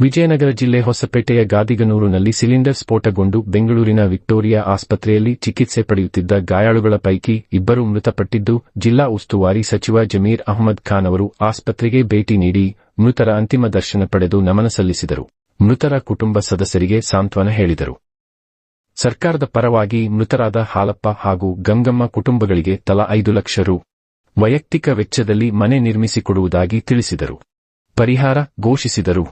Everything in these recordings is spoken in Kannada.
ವಿಜಯನಗರ ಜಿಲ್ಲೆ ಹೊಸಪೇಟೆಯ ಗಾದಿಗನೂರಿನಲ್ಲಿ ಸಿಲಿಂಡರ್ ಸ್ಫೋಟಗೊಂಡು ಬೆಂಗಳೂರಿನ ವಿಕ್ಟೋರಿಯಾ ಆಸ್ಪತ್ರೆಯಲ್ಲಿ ಚಿಕಿತ್ಸೆ ಪಡೆಯುತ್ತಿದ್ದ ಗಾಯಾಳುಗಳ ಪೈಕಿ ಇಬ್ಬರು ಮೃತಪಟ್ಟಿದ್ದು, ಜಿಲ್ಲಾ ಉಸ್ತುವಾರಿ ಸಚಿವ ಜಮೀರ್ ಅಹ್ಮದ್ ಖಾನ್ ಅವರು ಆಸ್ಪತ್ರೆಗೆ ಭೇಟಿ ನೀಡಿ ಮೃತರ ಅಂತಿಮ ದರ್ಶನ ಪಡೆದು ನಮನ ಸಲ್ಲಿಸಿದರು. ಮೃತರ ಕುಟುಂಬ ಸದಸ್ಯರಿಗೆ ಸಾಂತ್ವನ ಹೇಳಿದರು. ಸರ್ಕಾರದ ಪರವಾಗಿ ಮೃತರಾದ ಹಾಲಪ್ಪ ಹಾಗೂ ಗಂಗಮ್ಮ ಕುಟುಂಬಗಳಿಗೆ ತಲಾ 5 ಲಕ್ಷ ರು ವೈಯಕ್ತಿಕ ವೆಚ್ಚದಲ್ಲಿ ಮನೆ ನಿರ್ಮಿಸಿಕೊಡುವುದಾಗಿ ತಿಳಿಸಿದರು. ಪರಿಹಾರ ಘೋಷಿಸಿದರು.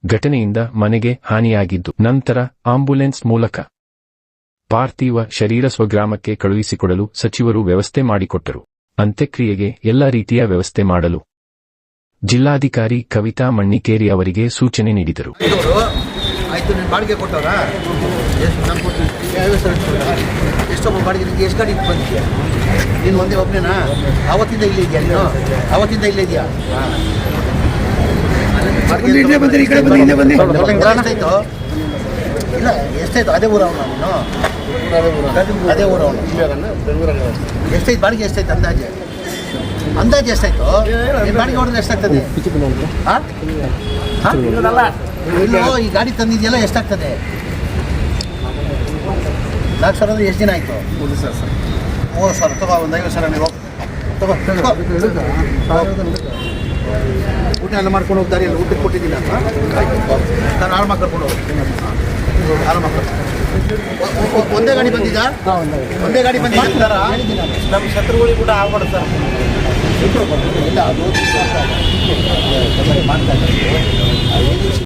ಘಟನೆಯಿಂದ ಮನೆಗೆ ಹಾನಿಯಾಗಿದ್ದು, ನಂತರ ಆಂಬ್ಯುಲೆನ್ಸ್ ಮೂಲಕ ಪಾರ್ಥಿವ ಶರೀರ ಸ್ವಗ್ರಾಮಕ್ಕೆ ಕಳುಹಿಸಿಕೊಡಲು ಸಚಿವರು ವ್ಯವಸ್ಥೆ ಮಾಡಿಕೊಟ್ಟರು. ಅಂತ್ಯಕ್ರಿಯೆಗೆ ಎಲ್ಲ ರೀತಿಯ ವ್ಯವಸ್ಥೆ ಮಾಡಲು ಜಿಲ್ಲಾಧಿಕಾರಿ ಕವಿತಾ ಮಣ್ಣಿಕೇರಿ ಅವರಿಗೆ ಸೂಚನೆ ನೀಡಿದರು. ಎಷ್ಟೊಬ್ಬ ಬಾಡಿಗೆ ಎಷ್ಟು ಗಾಡಿ ಬಂದಿದ್ಯಾ? ನೀನು ಒಂದೇ ಒಬ್ಬನೇನಾ? ಅವತ್ತಿಂದ ಇಲ್ಲೇ ಇದೆಯಾ? ನೀನು ಅವತ್ತಿಂದ ಇಲ್ಲೇ ಇದೆಯಾ? ಎಷ್ಟಾಯ್ತು? ಇಲ್ಲ ಎಷ್ಟಾಯ್ತು? ಅದೇ ಊರವನು ನೀನು? ಅದೇ ಊರವನು. ಎಷ್ಟಾಯ್ತು ಬಾಡಿಗೆ? ಎಷ್ಟಾಯ್ತು ಅಂದಾಜು ಎಷ್ಟಾಯ್ತು? ನೀನು ಬಾಡಿಗೆ ಹೊಡೆದ್ರೆ ಎಷ್ಟಾಗ್ತದೆ? ಇಲ್ಲೋ ಈ ಗಾಡಿ ತಂದಿದೆಯಲ್ಲ ಎಷ್ಟಾಗ್ತದೆ? 4 ಸಾವಿರ ಅಂದರೆ ಎಷ್ಟು ದಿನ ಆಯಿತು? 3 ಸಾವಿರ ತಗೋ. ಒಂದು 50 ಸಾವಿರ ನೀವು ತಗೋ. ಊಟ ಎಲ್ಲ ಮಾಡ್ಕೊಂಡು ಹೋಗ್ತಾರೆ. ಎಲ್ಲ ಊಟಕ್ಕೆ ಕೊಟ್ಟಿದ್ದೀನಿ ಅಂತ ನಾನು 6 ಮಕ್ಕಳು ಕೊಡು. 6 ಮಕ್ಕಳು ಒಂದೇ ಗಾಡಿ ಬಂದಿದ್ದಾ? ಒಂದೇ ಗಾಡಿ ಬಂದಿದ್ದಾರಾ? ನಮ್ಮ ಶತ್ರುಗಳಿಗೆ ಕೂಡ ಆಗ್ಬಾರ್ದು ಸರ್. ಇಲ್ಲ ಅದು ಮಾಡ್ತಾ ಇದ್ದಾರೆ.